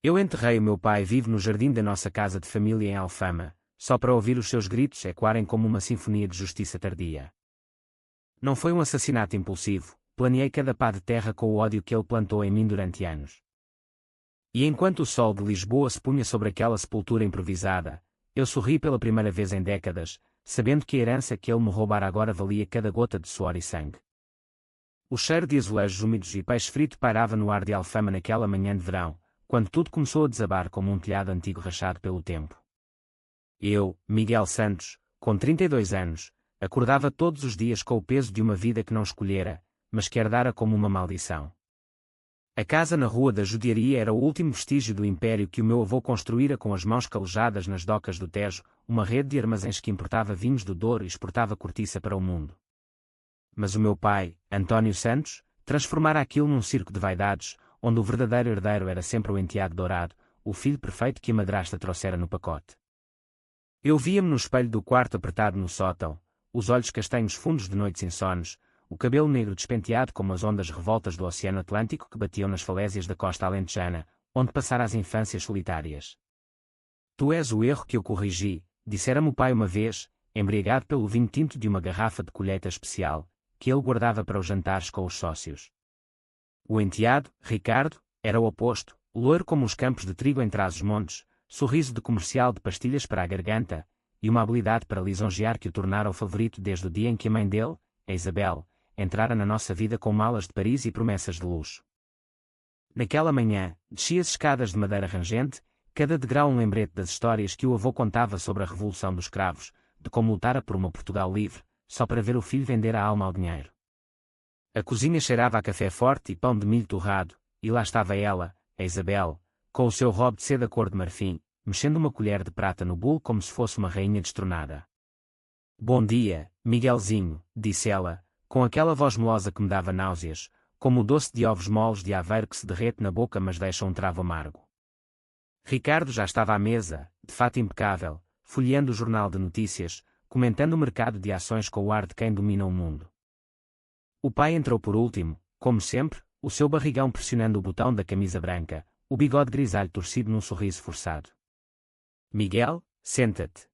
Eu enterrei o meu pai vivo no jardim da nossa casa de família em Alfama, só para ouvir os seus gritos ecoarem como uma sinfonia de justiça tardia. Não foi um assassinato impulsivo, planeei cada pá de terra com o ódio que ele plantou em mim durante anos. E enquanto o sol de Lisboa se punha sobre aquela sepultura improvisada, eu sorri pela primeira vez em décadas, sabendo que a herança que ele me roubara agora valia cada gota de suor e sangue. O cheiro de azulejos úmidos e peixe frito pairava no ar de Alfama naquela manhã de verão, quando tudo começou a desabar como um telhado antigo rachado pelo tempo. Eu, Miguel Santos, com 32 anos, acordava todos os dias com o peso de uma vida que não escolhera, mas que herdara como uma maldição. A casa na Rua da Judiaria era o último vestígio do império que o meu avô construíra com as mãos calejadas nas docas do Tejo, uma rede de armazéns que importava vinhos do Douro e exportava cortiça para o mundo. Mas o meu pai, António Santos, transformara aquilo num circo de vaidades, onde o verdadeiro herdeiro era sempre o enteado dourado, o filho perfeito que a madrasta trouxera no pacote. Eu via-me no espelho do quarto apertado no sótão, os olhos castanhos fundos de noites insones, o cabelo negro despenteado como as ondas revoltas do Oceano Atlântico que batiam nas falésias da costa alentejana, onde passara as infâncias solitárias. Tu és o erro que eu corrigi, dissera-me o pai uma vez, embriagado pelo vinho tinto de uma garrafa de colheita especial, que ele guardava para os jantares com os sócios. O enteado, Ricardo, era o oposto, loiro como os campos de trigo em Trás-os-Montes, sorriso de comercial de pastilhas para a garganta, e uma habilidade para lisonjear que o tornara o favorito desde o dia em que a mãe dele, a Isabel, entrara na nossa vida com malas de Paris e promessas de luxo. Naquela manhã, descia as escadas de madeira rangente, cada degrau um lembrete das histórias que o avô contava sobre a Revolução dos Cravos, de como lutara por uma Portugal livre, só para ver o filho vender a alma ao dinheiro. A cozinha cheirava a café forte e pão de milho torrado, e lá estava ela, a Isabel, com o seu robe de seda cor de marfim, mexendo uma colher de prata no bolo como se fosse uma rainha destronada. Bom dia, Miguelzinho, disse ela, com aquela voz melosa que me dava náuseas, como o doce de ovos moles de Aveiro que se derrete na boca mas deixa um travo amargo. Ricardo já estava à mesa, de fato impecável, folheando o jornal de notícias, comentando o mercado de ações com o ar de quem domina o mundo. O pai entrou por último, como sempre, o seu barrigão pressionando o botão da camisa branca, o bigode grisalho torcido num sorriso forçado. Miguel, senta-te.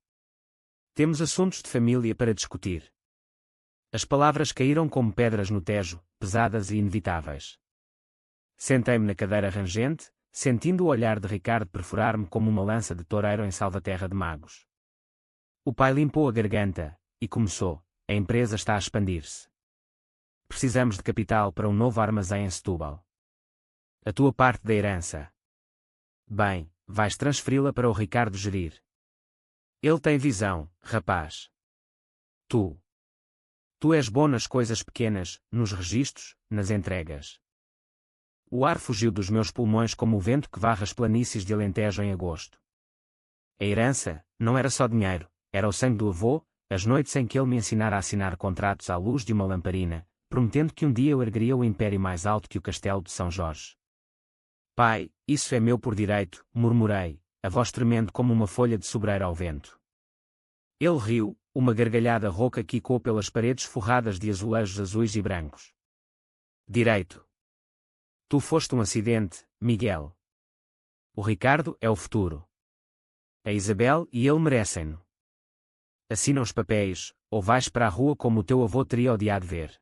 Temos assuntos de família para discutir. As palavras caíram como pedras no Tejo, pesadas e inevitáveis. Sentei-me na cadeira rangente, sentindo o olhar de Ricardo perfurar-me como uma lança de toureiro em Salvaterra de Magos. O pai limpou a garganta, e começou: a empresa está a expandir-se. Precisamos de capital para um novo armazém em Setúbal. A tua parte da herança. Bem, vais transferi-la para o Ricardo gerir. Ele tem visão, rapaz. Tu és bom nas coisas pequenas, nos registros, nas entregas. O ar fugiu dos meus pulmões como o vento que varre as planícies de Alentejo em agosto. A herança não era só dinheiro, era o sangue do avô, as noites em que ele me ensinara a assinar contratos à luz de uma lamparina, prometendo que um dia eu ergueria o império mais alto que o castelo de São Jorge. Pai, isso é meu por direito, murmurei, a voz tremendo como uma folha de sobreira ao vento. Ele riu, uma gargalhada rouca quicou pelas paredes forradas de azulejos azuis e brancos. Direito. Tu foste um acidente, Miguel. O Ricardo é o futuro. A Isabel e ele merecem-no. Assina os papéis, ou vais para a rua como o teu avô teria odiado ver.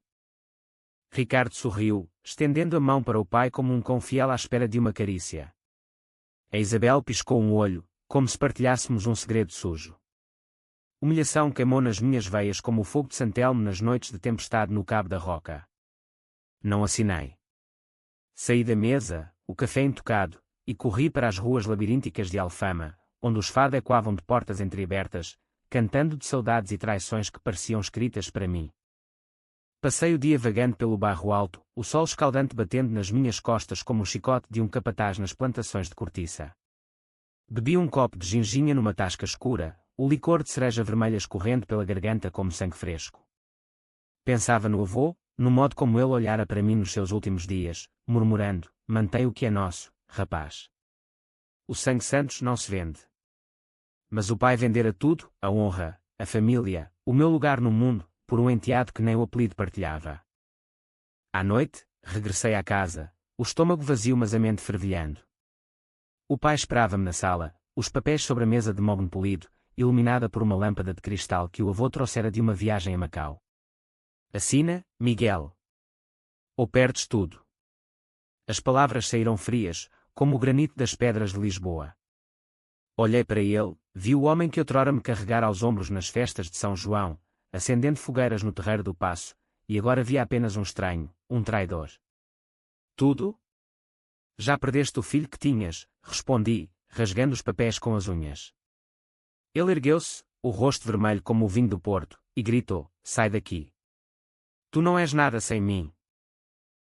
Ricardo sorriu, estendendo a mão para o pai como um cão fiel à espera de uma carícia. A Isabel piscou um olho, como se partilhássemos um segredo sujo. Humilhação queimou nas minhas veias como o fogo de Santelmo nas noites de tempestade no Cabo da Roca. Não assinei. Saí da mesa, o café intocado, e corri para as ruas labirínticas de Alfama, onde os fados ecoavam de portas entreabertas, cantando de saudades e traições que pareciam escritas para mim. Passei o dia vagando pelo bairro alto, o sol escaldante batendo nas minhas costas como o chicote de um capataz nas plantações de cortiça. Bebi um copo de ginginha numa tasca escura, o licor de cereja vermelha escorrendo pela garganta como sangue fresco. Pensava no avô, no modo como ele olhara para mim nos seus últimos dias, murmurando: mantém o que é nosso, rapaz. O sangue Santos não se vende. Mas o pai vendera tudo, a honra, a família, o meu lugar no mundo, por um enteado que nem o apelido partilhava. À noite, regressei à casa, o estômago vazio mas a mente fervilhando. O pai esperava-me na sala, os papéis sobre a mesa de mogno polido, iluminada por uma lâmpada de cristal que o avô trouxera de uma viagem a Macau. Assina, Miguel. Ou perdes tudo. As palavras saíram frias, como o granito das pedras de Lisboa. Olhei para ele, vi o homem que outrora me carregara aos ombros nas festas de São João, acendendo fogueiras no terreiro do Paço, e agora via apenas um estranho, um traidor. Tudo? Já perdeste o filho que tinhas, respondi, rasgando os papéis com as unhas. Ele ergueu-se, o rosto vermelho como o vinho do Porto, e gritou, sai daqui. Tu não és nada sem mim.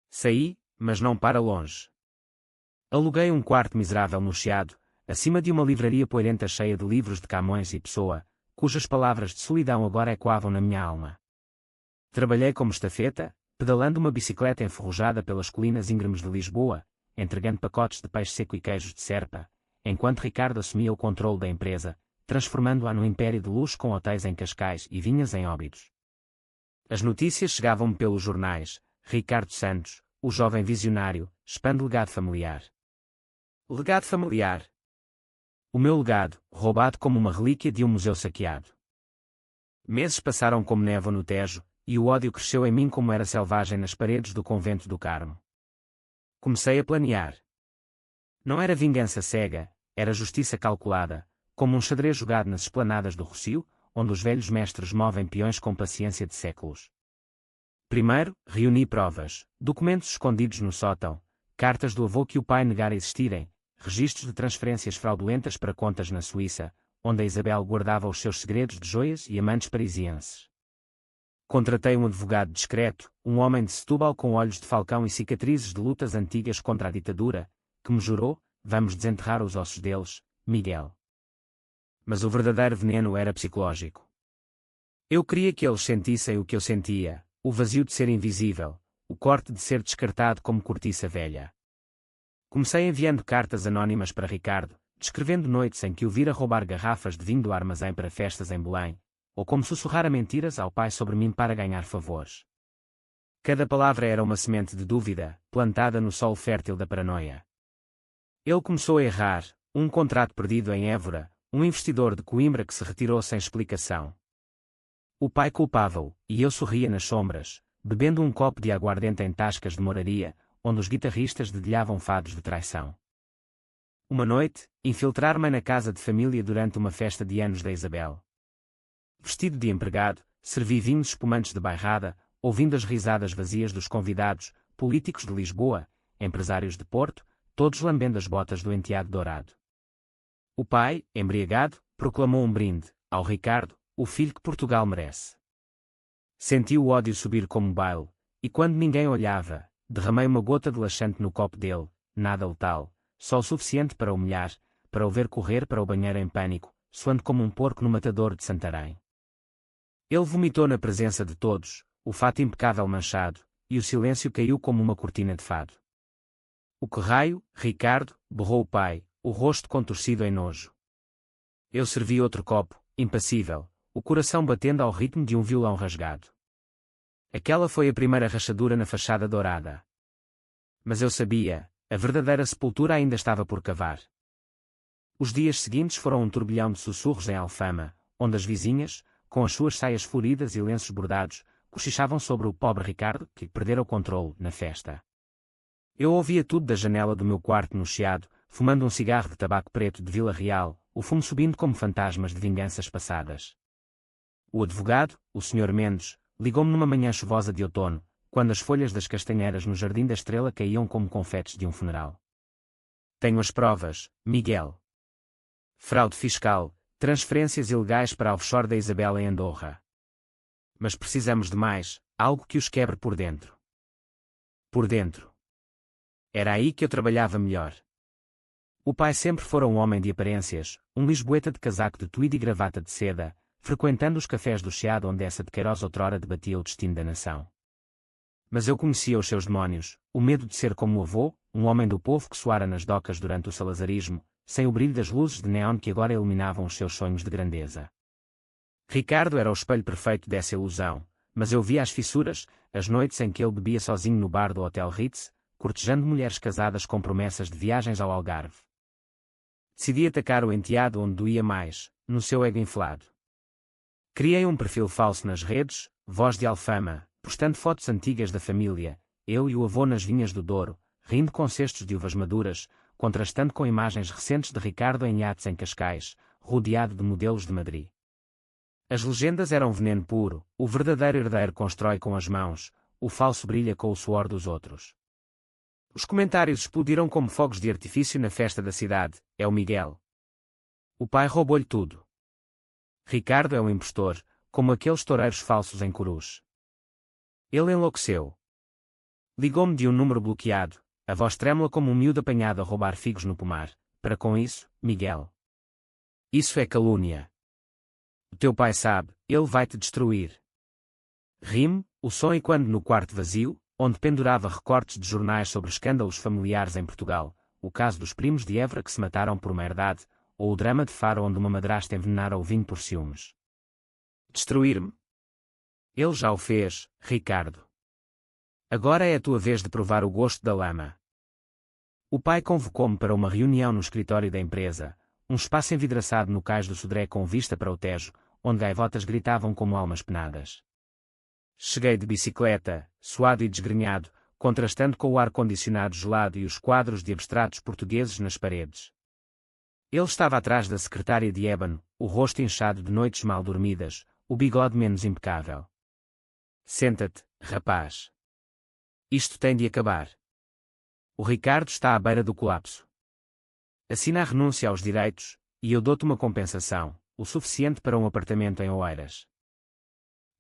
Saí, mas não para longe. Aluguei um quarto miserável no Chiado, acima de uma livraria poeirenta cheia de livros de Camões e Pessoa, cujas palavras de solidão agora ecoavam na minha alma. Trabalhei como estafeta, pedalando uma bicicleta enferrujada pelas colinas íngremes de Lisboa, entregando pacotes de peixe seco e queijos de serpa, enquanto Ricardo assumia o controle da empresa, transformando-a num império de luxo com hotéis em Cascais e vinhas em Óbidos. As notícias chegavam-me pelos jornais: Ricardo Santos, o jovem visionário, expande legado familiar. Legado familiar. O meu legado, roubado como uma relíquia de um museu saqueado. Meses passaram como névoa no Tejo, e o ódio cresceu em mim como era selvagem nas paredes do convento do Carmo. Comecei a planear. Não era vingança cega, era justiça calculada, como um xadrez jogado nas esplanadas do Rossio, onde os velhos mestres movem peões com paciência de séculos. Primeiro, reuni provas, documentos escondidos no sótão, cartas do avô que o pai negara existirem, registros de transferências fraudulentas para contas na Suíça, onde a Isabel guardava os seus segredos de joias e amantes parisienses. Contratei um advogado discreto, um homem de Setúbal com olhos de falcão e cicatrizes de lutas antigas contra a ditadura, que me jurou, vamos desenterrar os ossos deles, Miguel. Mas o verdadeiro veneno era psicológico. Eu queria que eles sentissem o que eu sentia, o vazio de ser invisível, o corte de ser descartado como cortiça velha. Comecei enviando cartas anónimas para Ricardo, descrevendo noites em que o vira roubar garrafas de vinho do armazém para festas em Belém, ou como sussurrar mentiras ao pai sobre mim para ganhar favores. Cada palavra era uma semente de dúvida, plantada no solo fértil da paranoia. Ele começou a errar, um contrato perdido em Évora, um investidor de Coimbra que se retirou sem explicação. O pai culpava-o, e eu sorria nas sombras, bebendo um copo de aguardente em tascas de moraria, onde os guitarristas dedilhavam fados de traição. Uma noite, infiltrar-me na casa de família durante uma festa de anos da Isabel. Vestido de empregado, servi vinhos espumantes de bairrada, ouvindo as risadas vazias dos convidados, políticos de Lisboa, empresários de Porto, todos lambendo as botas do enteado dourado. O pai, embriagado, proclamou um brinde, ao Ricardo, o filho que Portugal merece. Senti o ódio subir como baile, e quando ninguém olhava, derramei uma gota de laxante no copo dele, nada letal, só o suficiente para humilhar, para o ver correr para o banheiro em pânico, suando como um porco no matador de Santarém. Ele vomitou na presença de todos, o fato impecável manchado, e o silêncio caiu como uma cortina de fado. O que raio, Ricardo, berrou o pai, o rosto contorcido em nojo. Eu servi outro copo, impassível, o coração batendo ao ritmo de um violão rasgado. Aquela foi a primeira rachadura na fachada dourada. Mas eu sabia, a verdadeira sepultura ainda estava por cavar. Os dias seguintes foram um turbilhão de sussurros em Alfama, onde as vizinhas, com as suas saias floridas e lenços bordados, cochichavam sobre o pobre Ricardo, que perdera o controle na festa. Eu ouvia tudo da janela do meu quarto no Chiado, fumando um cigarro de tabaco preto de Vila Real, o fumo subindo como fantasmas de vinganças passadas. O advogado, o Sr. Mendes, ligou-me numa manhã chuvosa de outono, quando as folhas das castanheiras no Jardim da Estrela caíam como confetes de um funeral. Tenho as provas, Miguel. Fraude fiscal, transferências ilegais para a offshore da Isabel em Andorra. Mas precisamos de mais, algo que os quebre por dentro. Por dentro. Era aí que eu trabalhava melhor. O pai sempre fora um homem de aparências, um lisboeta de casaco de tweed e gravata de seda, frequentando os cafés do Chiado onde essa de Queiroz outrora debatia o destino da nação. Mas eu conhecia os seus demónios, o medo de ser como o avô, um homem do povo que soara nas docas durante o salazarismo, sem o brilho das luzes de neon que agora iluminavam os seus sonhos de grandeza. Ricardo era o espelho perfeito dessa ilusão, mas eu via as fissuras, as noites em que ele bebia sozinho no bar do Hotel Ritz, cortejando mulheres casadas com promessas de viagens ao Algarve. Decidi atacar o enteado onde doía mais, no seu ego inflado. Criei um perfil falso nas redes, Voz de Alfama, postando fotos antigas da família, eu e o avô nas vinhas do Douro, rindo com cestos de uvas maduras, contrastando com imagens recentes de Ricardo em iates em Cascais, rodeado de modelos de Madrid. As legendas eram veneno puro, o verdadeiro herdeiro constrói com as mãos, o falso brilha com o suor dos outros. Os comentários explodiram como fogos de artifício na festa da cidade, é o Miguel. O pai roubou-lhe tudo. Ricardo é um impostor, como aqueles toureiros falsos em Corus. Ele enlouqueceu. Ligou-me de um número bloqueado, a voz trêmula como um miúdo apanhado a roubar figos no pomar. Para com isso, Miguel. Isso é calúnia. O teu pai sabe, ele vai te destruir. Rime, o som ecoando no quarto vazio, onde pendurava recortes de jornais sobre escândalos familiares em Portugal, o caso dos primos de Évora que se mataram por uma herdade, ou o drama de Faro onde uma madrasta envenenara o vinho por ciúmes. Destruir-me? Ele já o fez, Ricardo. Agora é a tua vez de provar o gosto da lama. O pai convocou-me para uma reunião no escritório da empresa, um espaço envidraçado no cais do Sodré com vista para o Tejo, onde gaivotas gritavam como almas penadas. Cheguei de bicicleta, suado e desgrenhado, contrastando com o ar-condicionado gelado e os quadros de abstratos portugueses nas paredes. Ele estava atrás da secretária de ébano, o rosto inchado de noites mal dormidas, o bigode menos impecável. Senta-te, rapaz. Isto tem de acabar. O Ricardo está à beira do colapso. Assina a renúncia aos direitos, e eu dou-te uma compensação, o suficiente para um apartamento em Oeiras.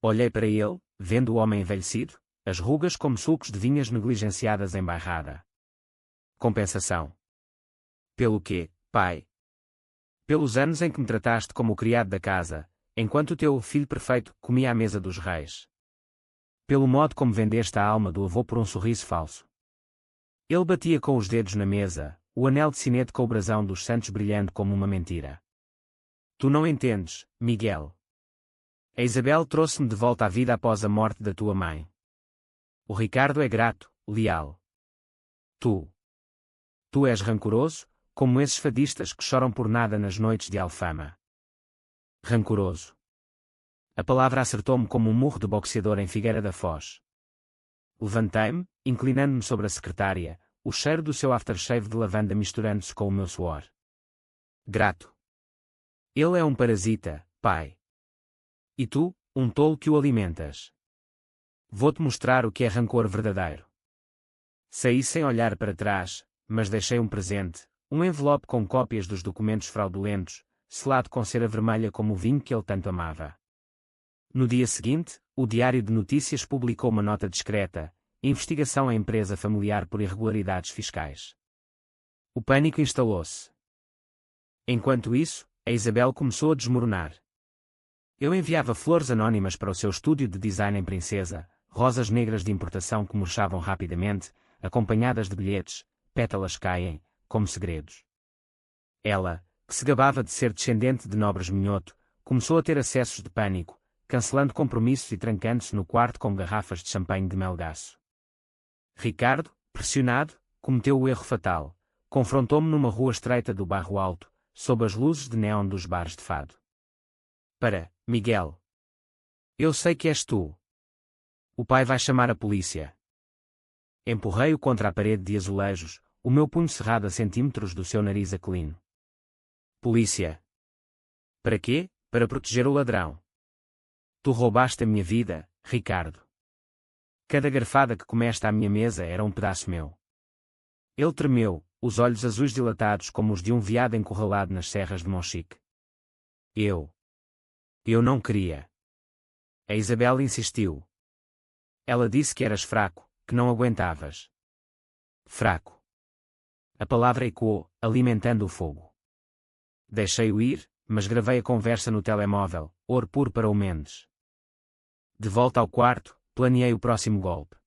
Olhei para ele, vendo o homem envelhecido, as rugas como sulcos de vinhas negligenciadas em bairrada. Compensação. Pelo quê, pai? Pelos anos em que me trataste como o criado da casa, enquanto o teu filho perfeito comia à mesa dos reis. Pelo modo como vendeste a alma do avô por um sorriso falso. Ele batia com os dedos na mesa, o anel de sinete com o brasão dos santos brilhando como uma mentira. Tu não entendes, Miguel. A Isabel trouxe-me de volta à vida após a morte da tua mãe. O Ricardo é grato, leal. Tu és rancoroso, como esses fadistas que choram por nada nas noites de Alfama. Rancoroso. A palavra acertou-me como um murro de boxeador em Figueira da Foz. Levantei-me, inclinando-me sobre a secretária, o cheiro do seu aftershave de lavanda misturando-se com o meu suor. Grato. Ele é um parasita, pai. E tu, um tolo que o alimentas. Vou-te mostrar o que é rancor verdadeiro. Saí sem olhar para trás, mas deixei um presente, um envelope com cópias dos documentos fraudulentos, selado com cera vermelha como o vinho que ele tanto amava. No dia seguinte, o Diário de Notícias publicou uma nota discreta: investigação à empresa familiar por irregularidades fiscais. O pânico instalou-se. Enquanto isso, a Isabel começou a desmoronar. Eu enviava flores anônimas para o seu estúdio de design em Princesa, rosas negras de importação que murchavam rapidamente, acompanhadas de bilhetes, pétalas caem, como segredos. Ela, que se gabava de ser descendente de nobres minhoto, começou a ter acessos de pânico, cancelando compromissos e trancando-se no quarto com garrafas de champanhe de melgaço. Ricardo, pressionado, cometeu o erro fatal. Confrontou-me numa rua estreita do Bairro Alto, sob as luzes de néon dos bares de fado. Para, Miguel. Eu sei que és tu. O pai vai chamar a polícia. Empurrei-o contra a parede de azulejos, o meu punho cerrado a centímetros do seu nariz aquilino. Polícia. Para quê? Para proteger o ladrão. Tu roubaste a minha vida, Ricardo. Cada garfada que comeste à minha mesa era um pedaço meu. Ele tremeu, os olhos azuis dilatados como os de um veado encurralado nas serras de Monchique. Eu não queria. A Isabel insistiu. Ela disse que eras fraco, que não aguentavas. Fraco. A palavra ecoou, alimentando o fogo. Deixei-o ir, mas gravei a conversa no telemóvel, ouro puro para o Mendes. De volta ao quarto, planeei o próximo golpe.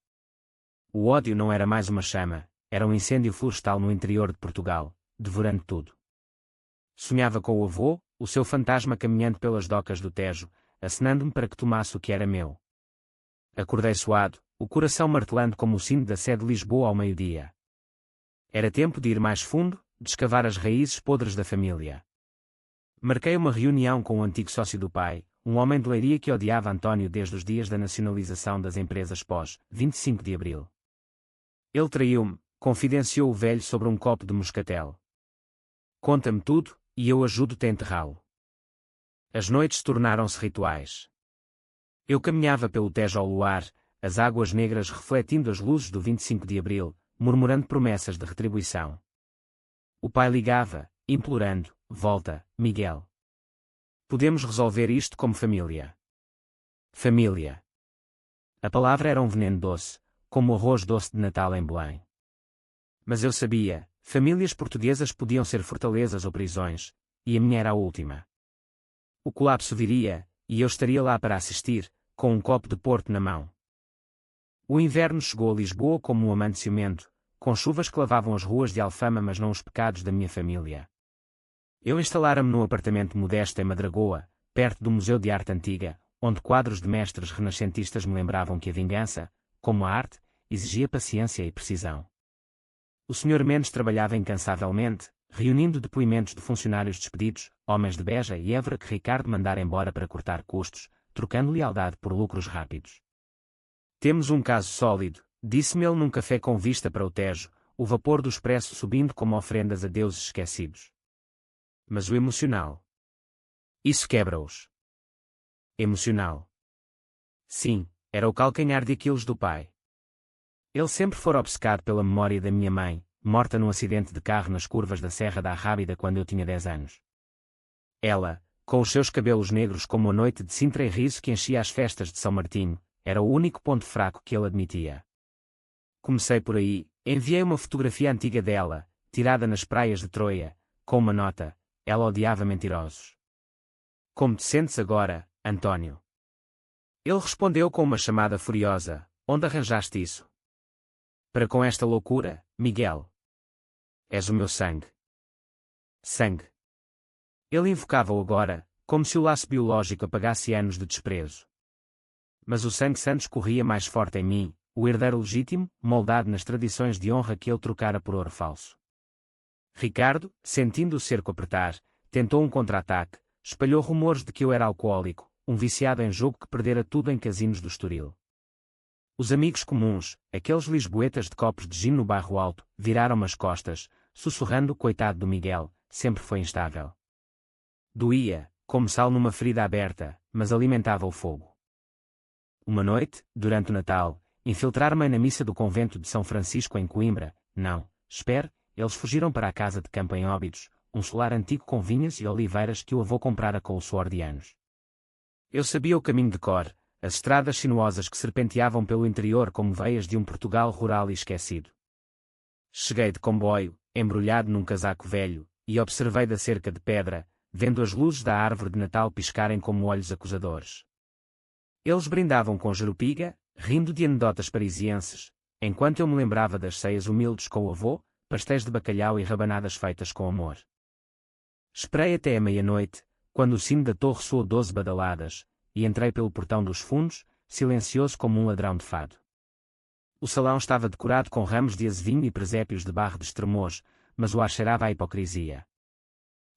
O ódio não era mais uma chama, era um incêndio florestal no interior de Portugal, devorando tudo. Sonhava com o avô, o seu fantasma caminhando pelas docas do Tejo, acenando-me para que tomasse o que era meu. Acordei suado, o coração martelando como o sino da sé de Lisboa ao meio-dia. Era tempo de ir mais fundo, de escavar as raízes podres da família. Marquei uma reunião com o antigo sócio do pai, um homem de Leiria que odiava António desde os dias da nacionalização das empresas pós 25 de abril. Ele traiu-me, confidenciou o velho sobre um copo de moscatel. Conta-me tudo, e eu ajudo-te a enterrá-lo. As noites tornaram-se rituais. Eu caminhava pelo Tejo ao luar, as águas negras refletindo as luzes do 25 de abril, murmurando promessas de retribuição. O pai ligava, implorando: volta, Miguel. Podemos resolver isto como família. Família. A palavra era um veneno doce, como o arroz doce de Natal em Belém. Mas eu sabia, famílias portuguesas podiam ser fortalezas ou prisões, e a minha era a última. O colapso viria, e eu estaria lá para assistir, com um copo de porto na mão. O inverno chegou a Lisboa como um amante ciumento, com chuvas que lavavam as ruas de Alfama mas não os pecados da minha família. Eu instalara-me num apartamento modesto em Madragoa, perto do Museu de Arte Antiga, onde quadros de mestres renascentistas me lembravam que a vingança, como a arte, exigia paciência e precisão. O Sr. Mendes trabalhava incansavelmente, reunindo depoimentos de funcionários despedidos, homens de Beja e Évora que Ricardo mandara embora para cortar custos, trocando lealdade por lucros rápidos. Temos um caso sólido, disse-me ele num café com vista para o Tejo, o vapor do expresso subindo como ofrendas a deuses esquecidos. Mas o emocional. Isso quebra-os. Emocional. Sim, era o calcanhar de Aquiles do pai. Ele sempre fora obcecado pela memória da minha mãe, morta num acidente de carro nas curvas da Serra da Arrábida quando eu tinha 10 anos. Ela, com os seus cabelos negros como a noite de Sintra e riso que enchia as festas de São Martinho, era o único ponto fraco que ele admitia. Comecei por aí, enviei uma fotografia antiga dela, tirada nas praias de Troia, com uma nota: ela odiava mentirosos. Como te sentes agora, António? Ele respondeu com uma chamada furiosa: onde arranjaste isso? Para com esta loucura, Miguel. És o meu sangue. Sangue. Ele invocava-o agora, como se o laço biológico apagasse anos de desprezo. Mas o sangue Santos corria mais forte em mim, o herdeiro legítimo, moldado nas tradições de honra que ele trocara por ouro falso. Ricardo, sentindo o cerco apertar, tentou um contra-ataque, espalhou rumores de que eu era alcoólico, um viciado em jogo que perdera tudo em casinos do Estoril. Os amigos comuns, aqueles lisboetas de copos de gin no Bairro Alto, viraram-me as costas, sussurrando: coitado do Miguel, sempre foi instável. Doía, como sal numa ferida aberta, mas alimentava o fogo. Uma noite, durante o Natal, infiltrar-me na missa do convento de São Francisco em Coimbra. Não, espere, eles fugiram para a casa de campo em Óbidos, um solar antigo com vinhas e oliveiras que o avô comprara com o suor de anos. Eu sabia o caminho de cor, as estradas sinuosas que serpenteavam pelo interior como veias de um Portugal rural e esquecido. Cheguei de comboio, embrulhado num casaco velho, e observei da cerca de pedra, vendo as luzes da árvore de Natal piscarem como olhos acusadores. Eles brindavam com jerupiga, rindo de anedotas parisienses, enquanto eu me lembrava das ceias humildes com o avô, pastéis de bacalhau e rabanadas feitas com amor. Esperei até a meia-noite, quando o sino da torre soou 12 badaladas, e entrei pelo portão dos fundos, silencioso como um ladrão de fado. O salão estava decorado com ramos de azevinho e presépios de barro de Estremoz, mas o ar cheirava à hipocrisia.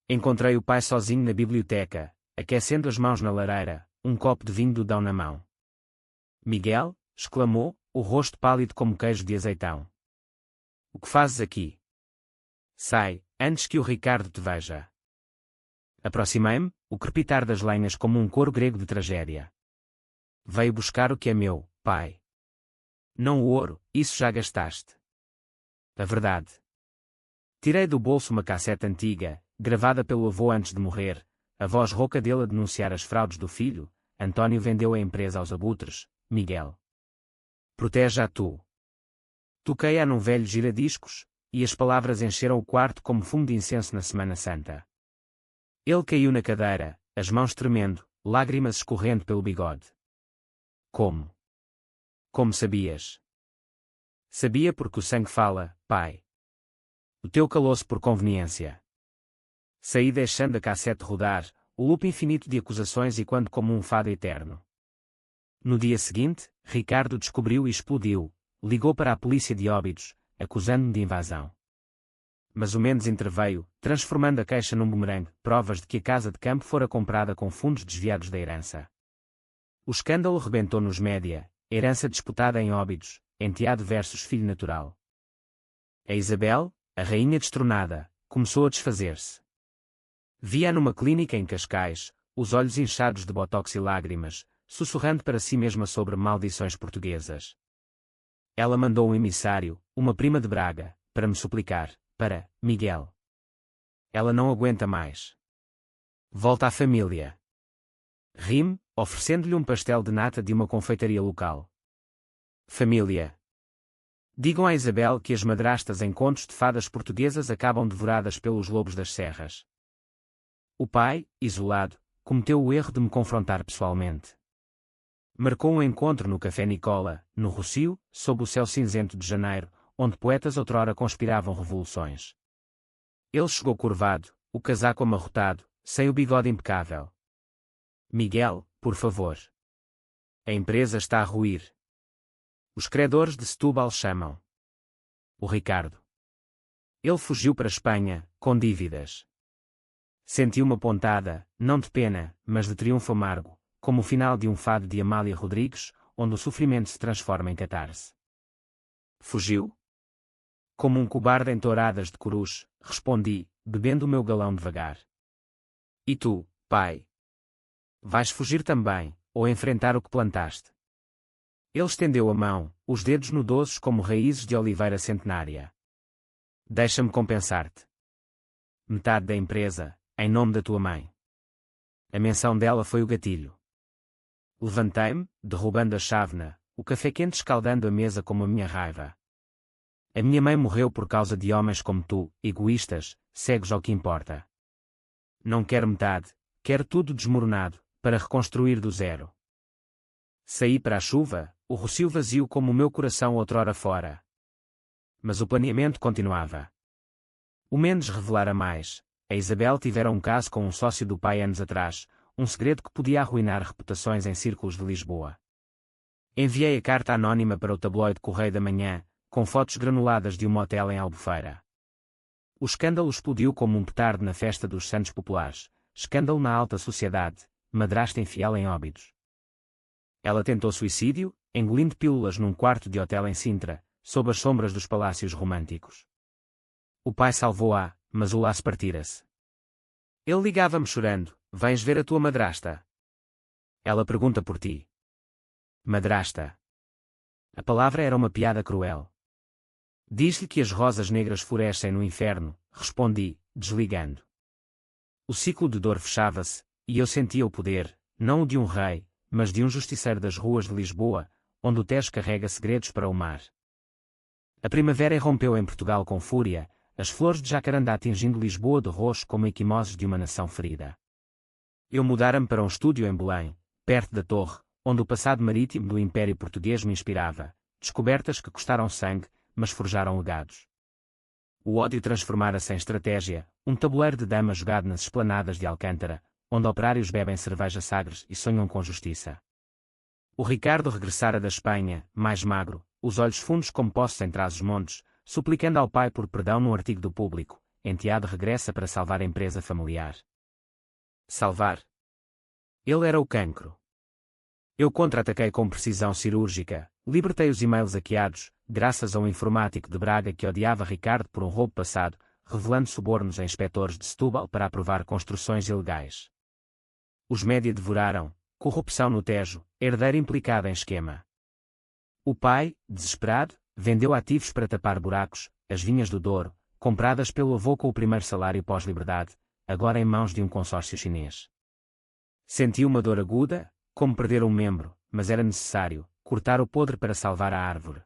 Encontrei o pai sozinho na biblioteca, aquecendo as mãos na lareira, um copo de vinho do Dão na mão. Miguel, exclamou, o rosto pálido como queijo de azeitão. O que fazes aqui? Sai, antes que o Ricardo te veja. Aproximei-me, o crepitar das lenhas como um coro grego de tragédia. Veio buscar o que é meu, pai. Não o ouro, isso já gastaste. A verdade. Tirei do bolso uma cassete antiga, gravada pelo avô antes de morrer, a voz rouca dele a denunciar as fraudes do filho. António vendeu a empresa aos abutres, Miguel. Protege-a tu. Toquei-a num velho giradiscos, e as palavras encheram o quarto como fumo de incenso na Semana Santa. Ele caiu na cadeira, as mãos tremendo, lágrimas escorrendo pelo bigode. Como? Como sabias? Sabia porque o sangue fala, pai. O teu calou-se por conveniência. Saí deixando a cassete rodar, o loop infinito de acusações e quando como um fado eterno. No dia seguinte, Ricardo descobriu e explodiu, ligou para a polícia de Óbidos, acusando-me de invasão. Mas o Mendes interveio, transformando a queixa num bumerangue, provas de que a casa de campo fora comprada com fundos desviados da herança. O escândalo rebentou nos média, herança disputada em Óbidos, enteado versus filho natural. A Isabel, a rainha destronada, começou a desfazer-se. Via-a numa clínica em Cascais, os olhos inchados de botox e lágrimas, sussurrando para si mesma sobre maldições portuguesas. Ela mandou um emissário, uma prima de Braga, para me suplicar, para Miguel. Ela não aguenta mais. Volta à família. Ri-me, oferecendo-lhe um pastel de nata de uma confeitaria local. Família. Digam à Isabel que as madrastas em contos de fadas portuguesas acabam devoradas pelos lobos das serras. O pai, isolado, cometeu o erro de me confrontar pessoalmente. Marcou um encontro no Café Nicola, no Rossio, sob o céu cinzento de janeiro, onde poetas outrora conspiravam revoluções. Ele chegou curvado, o casaco amarrotado, sem o bigode impecável. Miguel, por favor. A empresa está a ruir. Os credores de Setúbal chamam. O Ricardo. Ele fugiu para a Espanha, com dívidas. Senti uma pontada, não de pena, mas de triunfo amargo, como o final de um fado de Amália Rodrigues, onde o sofrimento se transforma em catarse. Fugiu? Como um cobarde em touradas de Corus, respondi, bebendo o meu galão devagar. E tu, pai? Vais fugir também, ou enfrentar o que plantaste? Ele estendeu a mão, os dedos nudosos como raízes de oliveira centenária. Deixa-me compensar-te. Metade da empresa, em nome da tua mãe. A menção dela foi o gatilho. Levantei-me, derrubando a chávena, o café quente escaldando a mesa como a minha raiva. A minha mãe morreu por causa de homens como tu, egoístas, cegos ao que importa. Não quero metade, quero tudo desmoronado, para reconstruir do zero. Saí para a chuva, o Rossio vazio como o meu coração outrora fora. Mas o planeamento continuava. O Mendes revelara mais. A Isabel tivera um caso com um sócio do pai anos atrás, um segredo que podia arruinar reputações em círculos de Lisboa. Enviei a carta anónima para o tabloide Correio da Manhã, com fotos granuladas de um motel em Albufeira. O escândalo explodiu como um petardo na festa dos Santos Populares, escândalo na alta sociedade, madrasta infiel em Óbidos. Ela tentou suicídio, engolindo pílulas num quarto de hotel em Sintra, sob as sombras dos palácios românticos. O pai salvou-a, mas o laço partira-se. Ele ligava-me chorando, vens ver a tua madrasta? Ela pergunta por ti. Madrasta. A palavra era uma piada cruel. Diz-lhe que as rosas negras florescem no inferno, respondi, desligando. O ciclo de dor fechava-se, e eu sentia o poder, não o de um rei, mas de um justiceiro das ruas de Lisboa, onde o Tejo carrega segredos para o mar. A primavera irrompeu em Portugal com fúria, as flores de jacarandá tingindo Lisboa de roxo como equimoses de uma nação ferida. Eu mudara-me para um estúdio em Belém, perto da torre, onde o passado marítimo do Império Português me inspirava, descobertas que custaram sangue, mas forjaram legados. O ódio transformara-se em estratégia, um tabuleiro de dama jogado nas esplanadas de Alcântara, onde operários bebem cerveja Sagres e sonham com justiça. O Ricardo regressara da Espanha, mais magro, os olhos fundos como poços em Trás-os-Montes, suplicando ao pai por perdão no artigo do Público, enteado regressa para salvar a empresa familiar. Salvar? Ele era o cancro. Eu contra-ataquei com precisão cirúrgica, libertei os e-mails hackeados, graças a um informático de Braga que odiava Ricardo por um roubo passado, revelando subornos a inspetores de Setúbal para aprovar construções ilegais. Os média devoraram, corrupção no Tejo, herdeiro implicado em esquema. O pai, desesperado, vendeu ativos para tapar buracos, as vinhas do Douro, compradas pelo avô com o primeiro salário pós-liberdade, agora em mãos de um consórcio chinês. Senti uma dor aguda, como perder um membro, mas era necessário cortar o podre para salvar a árvore.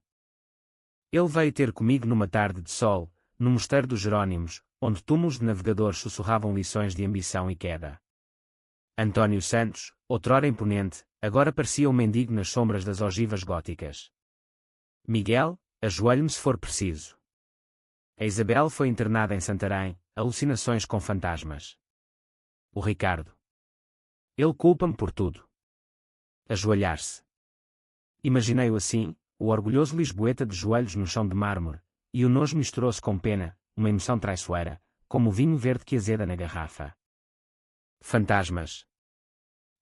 Ele veio ter comigo numa tarde de sol, no Mosteiro dos Jerónimos, onde túmulos de navegadores sussurravam lições de ambição e queda. António Santos, outrora imponente, agora parecia um mendigo nas sombras das ogivas góticas. Miguel, ajoelhe-me se for preciso. A Isabel foi internada em Santarém, alucinações com fantasmas. O Ricardo. Ele culpa-me por tudo. Ajoelhar-se. Imaginei-o assim, o orgulhoso lisboeta de joelhos no chão de mármore, e o nojo misturou-se com pena, uma emoção traiçoeira, como o vinho verde que azeda na garrafa. Fantasmas.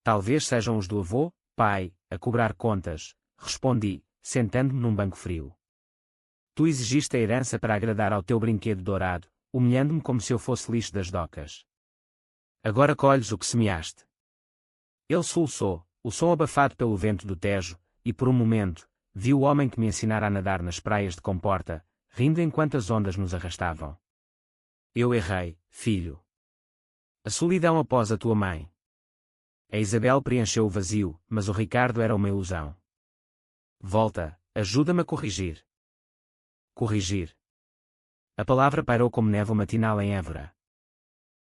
Talvez sejam os do avô, pai, a cobrar contas, respondi, sentando-me num banco frio. Tu exigiste a herança para agradar ao teu brinquedo dourado, humilhando-me como se eu fosse lixo das docas. Agora colhes o que semeaste. Ele soluçou, o som abafado pelo vento do Tejo, e por um momento, vi o homem que me ensinara a nadar nas praias de Comporta, rindo enquanto as ondas nos arrastavam. Eu errei, filho. A solidão após a tua mãe. A Isabel preencheu o vazio, mas o Ricardo era uma ilusão. Volta, ajuda-me a corrigir. Corrigir. A palavra pairou como névoa matinal em Évora.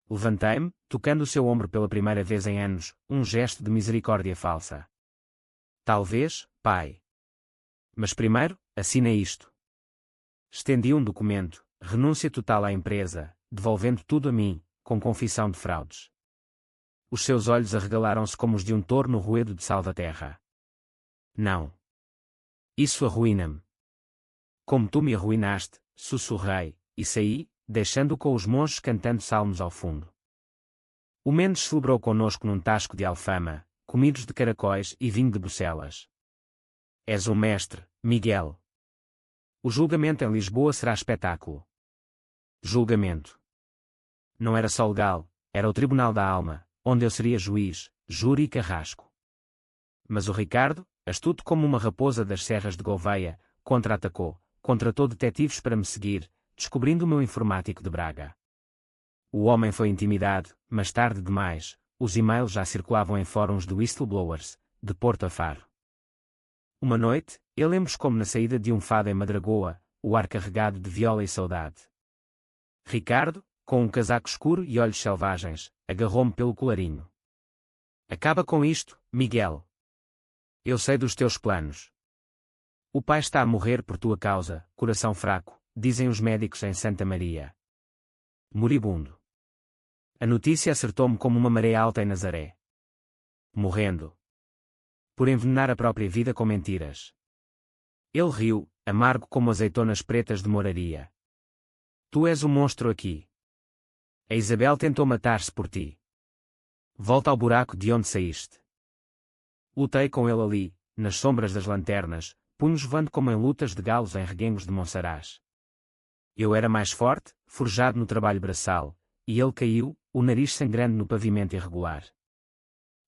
Levantei-me, tocando o seu ombro pela primeira vez em anos, um gesto de misericórdia falsa. Talvez, pai. Mas primeiro, assina isto. Estendi um documento, renúncia total à empresa, devolvendo tudo a mim, com confissão de fraudes. Os seus olhos arregalaram-se como os de um touro no ruedo de Salvaterra. Não. Isso arruína-me. Como tu me arruinaste, sussurrei, e saí, deixando-o com os monges cantando salmos ao fundo. O Mendes celebrou conosco num tasco de alfama, comidos de caracóis e vinho de Bucelas. És um mestre, Miguel. O julgamento em Lisboa será espetáculo. Julgamento. Não era só legal, era o tribunal da alma, onde eu seria juiz, júri e carrasco. Mas o Ricardo, astuto como uma raposa das serras de Gouveia, contra-atacou, contratou detetives para me seguir, descobrindo o meu informático de Braga. O homem foi intimidado, mas tarde demais, os e-mails já circulavam em fóruns de whistleblowers, de Porto a Faro. Uma noite, ele emboscou-me na saída de um fado em Madragoa, o ar carregado de viola e saudade. Ricardo, com um casaco escuro e olhos selvagens, agarrou-me pelo colarinho. Acaba com isto, Miguel. Eu sei dos teus planos. O pai está a morrer por tua causa, coração fraco, dizem os médicos em Santa Maria. Moribundo. A notícia acertou-me como uma maré alta em Nazaré. Morrendo. Por envenenar a própria vida com mentiras. Ele riu, amargo como azeitonas pretas de moraria. Tu és o monstro aqui. A Isabel tentou matar-se por ti. Volta ao buraco de onde saíste. Lutei com ele ali, nas sombras das lanternas, punhos voando como em lutas de galos em reguengos de Monsaraz. Eu era mais forte, forjado no trabalho braçal, e ele caiu, o nariz sangrando no pavimento irregular.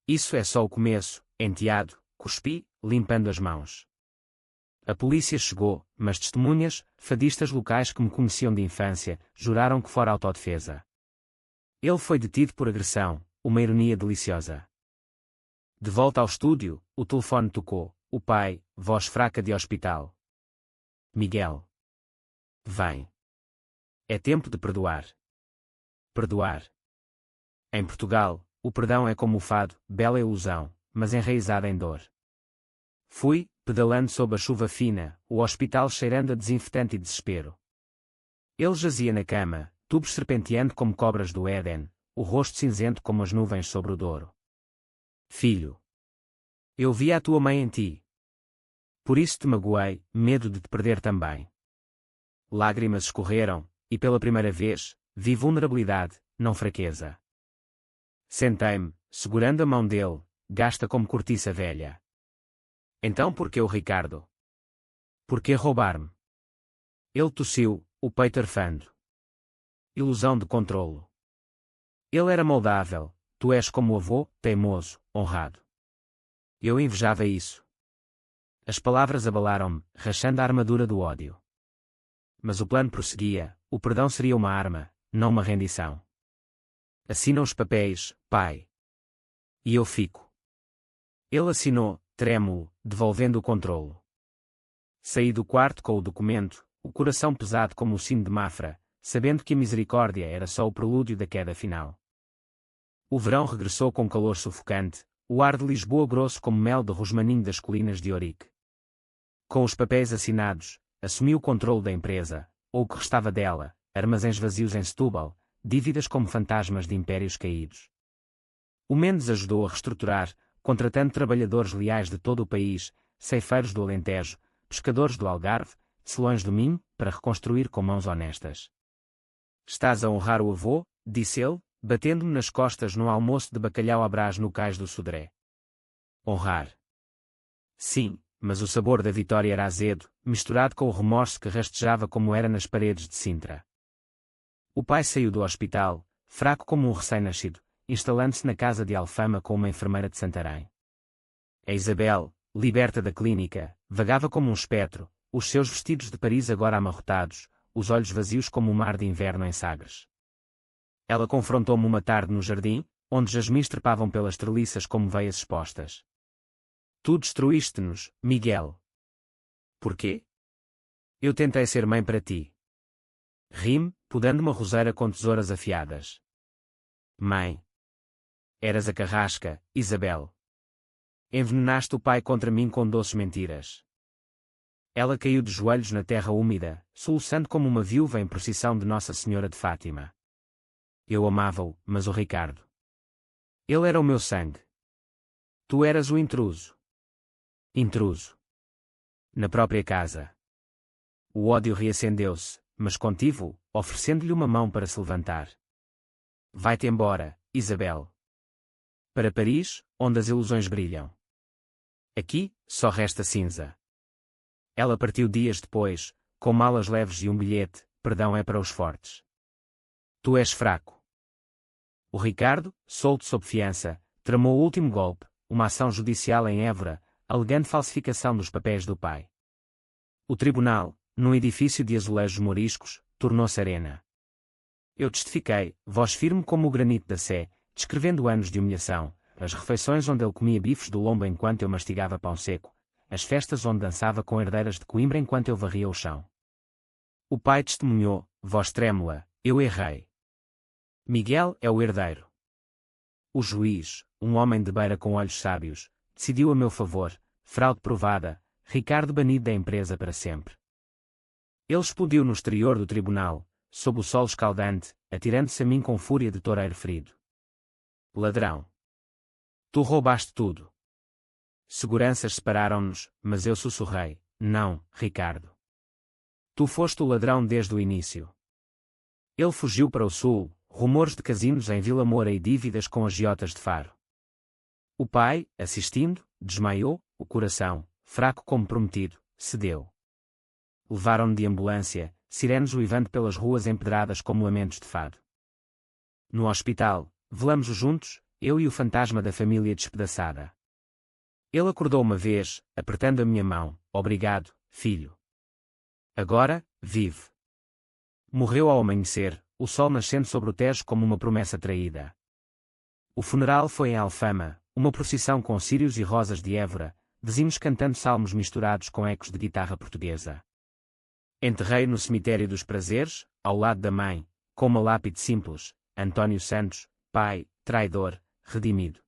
Isso é só o começo, enteado, cuspi, limpando as mãos. A polícia chegou, mas testemunhas, fadistas locais que me conheciam de infância, juraram que fora autodefesa. Ele foi detido por agressão, uma ironia deliciosa. De volta ao estúdio, o telefone tocou, o pai, voz fraca de hospital. Miguel. Vem. É tempo de perdoar. Perdoar. Em Portugal, o perdão é como o fado, bela ilusão, mas enraizada em dor. Fui, pedalando sob a chuva fina, o hospital cheirando a desinfetante e desespero. Ele jazia na cama, tubos serpenteando como cobras do Éden, o rosto cinzento como as nuvens sobre o Douro. Filho. Eu vi a tua mãe em ti. Por isso te magoei, medo de te perder também. Lágrimas escorreram, e pela primeira vez, vi vulnerabilidade, não fraqueza. Sentei-me, segurando a mão dele, gasta como cortiça velha. Então por que o Ricardo? Por que roubar-me? Ele tossiu, o peito arfando. Ilusão de controlo. Ele era moldável, tu és como o avô, teimoso, honrado. Eu invejava isso. As palavras abalaram-me, rachando a armadura do ódio. Mas o plano prosseguia, o perdão seria uma arma, não uma rendição. Assina os papéis, pai. E eu fico. Ele assinou, trêmulo, devolvendo o controlo. Saí do quarto com o documento, o coração pesado como o sino de Mafra, sabendo que a misericórdia era só o prelúdio da queda final. O verão regressou com calor sufocante, o ar de Lisboa grosso como mel de rosmaninho das colinas de Ourique. Com os papéis assinados, assumi o controle da empresa, ou o que restava dela, armazéns vazios em Setúbal, dívidas como fantasmas de impérios caídos. O Mendes ajudou a reestruturar, contratando trabalhadores leais de todo o país, ceifeiros do Alentejo, pescadores do Algarve, tecelões do Minho, para reconstruir com mãos honestas. Estás a honrar o avô, disse ele, batendo-me nas costas num almoço de bacalhau à brás no cais do Sodré. Honrar. Sim, mas o sabor da vitória era azedo, misturado com o remorso que rastejava como era nas paredes de Sintra. O pai saiu do hospital, fraco como um recém-nascido, instalando-se na casa de Alfama com uma enfermeira de Santarém. A Isabel, liberta da clínica, vagava como um espectro, os seus vestidos de Paris agora amarrotados, os olhos vazios como o mar de inverno em Sagres. Ela confrontou-me uma tarde no jardim, onde jasmins trepavam pelas treliças como veias expostas. Tu destruíste-nos, Miguel. Porquê? Eu tentei ser mãe para ti. Ri-me, podando uma roseira com tesouras afiadas. Mãe. Eras a carrasca, Isabel. Envenenaste o pai contra mim com doces mentiras. Ela caiu de joelhos na terra úmida, soluçando como uma viúva em procissão de Nossa Senhora de Fátima. Eu amava-o, mas o Ricardo. Ele era o meu sangue. Tu eras o intruso. Intruso. Na própria casa. O ódio reacendeu-se, mas contive-o, oferecendo-lhe uma mão para se levantar. Vai-te embora, Isabel. Para Paris, onde as ilusões brilham. Aqui, só resta cinza. Ela partiu dias depois, com malas leves e um bilhete: perdão é para os fortes. Tu és fraco. O Ricardo, solto sob fiança, tramou o último golpe, uma ação judicial em Évora, alegando falsificação dos papéis do pai. O tribunal, num edifício de azulejos moriscos, tornou-se arena. Eu testifiquei, voz firme como o granito da Sé, descrevendo anos de humilhação, as refeições onde ele comia bifes do lombo enquanto eu mastigava pão seco, as festas onde dançava com herdeiras de Coimbra enquanto eu varria o chão. O pai testemunhou, voz trêmula: eu errei. Miguel é o herdeiro. O juiz, um homem de beira com olhos sábios, decidiu a meu favor, fraude provada, Ricardo banido da empresa para sempre. Ele explodiu no exterior do tribunal, sob o sol escaldante, atirando-se a mim com fúria de toureiro ferido. Ladrão. Tu roubaste tudo. Seguranças separaram-nos, mas eu sussurrei: não, Ricardo. Tu foste o ladrão desde o início. Ele fugiu para o sul, rumores de casinos em Vila Moura e dívidas com agiotas de Faro. O pai, assistindo, desmaiou, o coração, fraco como prometido, cedeu. Levaram-no de ambulância, sirenes uivando pelas ruas empedradas como lamentos de fado. No hospital, velamos juntos, eu e o fantasma da família despedaçada. Ele acordou uma vez, apertando a minha mão: obrigado, filho. Agora, vive. Morreu ao amanhecer, o sol nascendo sobre o Tejo como uma promessa traída. O funeral foi em Alfama, uma procissão com círios e rosas de Évora, vizinhos cantando salmos misturados com ecos de guitarra portuguesa. Enterrei no cemitério dos prazeres, ao lado da mãe, com uma lápide simples: António Santos, pai, traidor, redimido.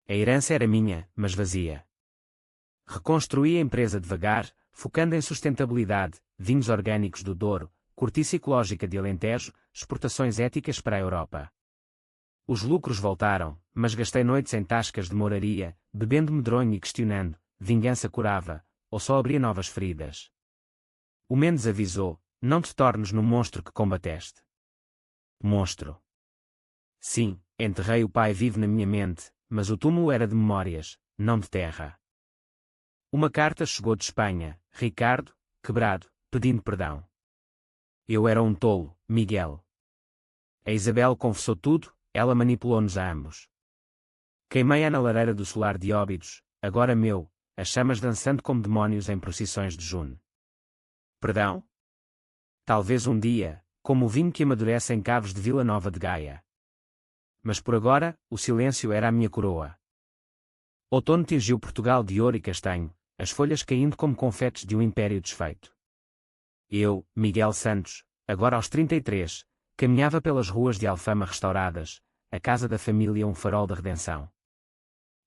A herança era minha, mas vazia. Reconstruí a empresa devagar, focando em sustentabilidade, vinhos orgânicos do Douro, cortiça ecológica de Alentejo, exportações éticas para a Europa. Os lucros voltaram, mas gastei noites em tascas de moraria, bebendo medronho e questionando: vingança curava, ou só abria novas feridas? O Mendes avisou: não te tornes no monstro que combateste. Monstro. Sim, enterrei o pai vivo na minha mente, mas o túmulo era de memórias, não de terra. Uma carta chegou de Espanha, Ricardo, quebrado, pedindo perdão. Eu era um tolo, Miguel. A Isabel confessou tudo, ela manipulou-nos a ambos. Queimei-a na lareira do solar de Óbidos, agora meu, as chamas dançando como demónios em procissões de junho. Perdão? Talvez um dia, como o vinho que amadurece em cavos de Vila Nova de Gaia. Mas por agora, o silêncio era a minha coroa. Outono tingiu Portugal de ouro e castanho, as folhas caindo como confetes de um império desfeito. Eu, Miguel Santos, agora aos 33, caminhava pelas ruas de Alfama restauradas, a casa da família um farol da redenção.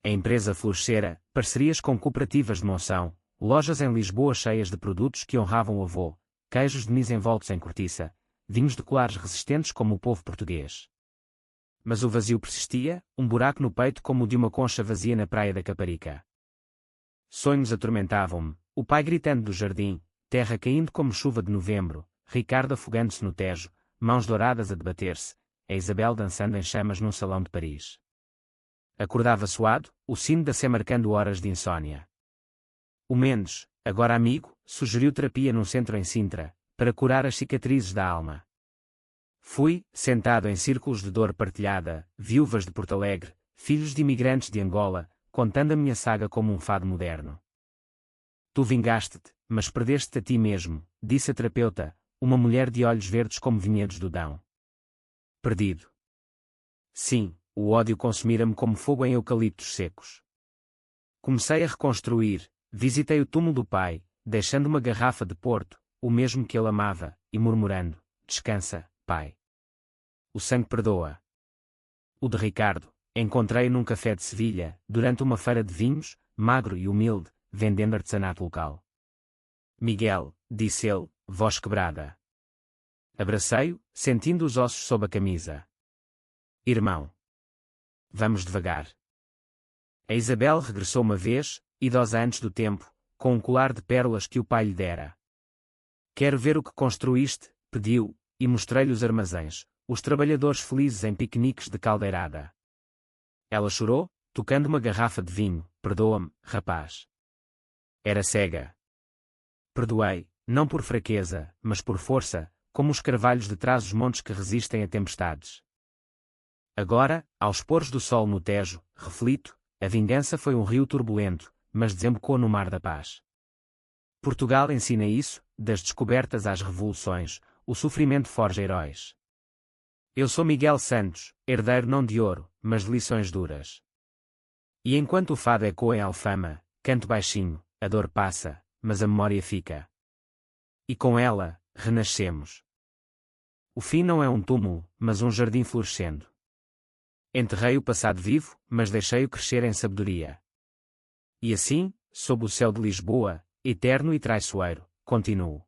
A empresa florescera, parcerias com cooperativas de Monção, lojas em Lisboa cheias de produtos que honravam o avô, queijos de nis envoltos em cortiça, vinhos de colares resistentes como o povo português. Mas o vazio persistia, um buraco no peito como o de uma concha vazia na praia da Caparica. Sonhos atormentavam-me, o pai gritando do jardim, terra caindo como chuva de novembro, Ricardo afogando-se no Tejo, mãos douradas a debater-se, a Isabel dançando em chamas num salão de Paris. Acordava suado, o sino da sé marcando horas de insônia. O Mendes, agora amigo, sugeriu terapia num centro em Sintra, para curar as cicatrizes da alma. Fui, sentado em círculos de dor partilhada, viúvas de Porto Alegre, filhos de imigrantes de Angola, contando a minha saga como um fado moderno. Tu vingaste-te, mas perdeste-te a ti mesmo, disse a terapeuta, uma mulher de olhos verdes como vinhedos do Dão. Perdido. Sim, o ódio consumira-me como fogo em eucaliptos secos. Comecei a reconstruir, visitei o túmulo do pai, deixando uma garrafa de Porto, o mesmo que ele amava, e murmurando, descansa, pai. O sangue perdoa. O de Ricardo, encontrei-o num café de Sevilha, durante uma feira de vinhos, magro e humilde, vendendo artesanato local. Miguel, disse ele, voz quebrada. Abracei-o, sentindo os ossos sob a camisa. Irmão. Vamos devagar. A Isabel regressou uma vez, idosa antes do tempo, com um colar de pérolas que o pai lhe dera. Quero ver o que construíste, pediu, e mostrei-lhe os armazéns, os trabalhadores felizes em piqueniques de caldeirada. Ela chorou, tocando uma garrafa de vinho, perdoa-me, rapaz. Era cega. Perdoei, não por fraqueza, mas por força, como os carvalhos de trás os montes que resistem a tempestades. Agora, aos pôres do sol no Tejo, reflito, a vingança foi um rio turbulento, mas desembocou no mar da paz. Portugal ensina isso, das descobertas às revoluções, o sofrimento forja heróis. Eu sou Miguel Santos, herdeiro não de ouro, mas de lições duras. E enquanto o fado ecoa em Alfama, canto baixinho, a dor passa, mas a memória fica. E com ela, renascemos. O fim não é um túmulo, mas um jardim florescendo. Enterrei o passado vivo, mas deixei-o crescer em sabedoria. E assim, sob o céu de Lisboa, eterno e traiçoeiro, continuo.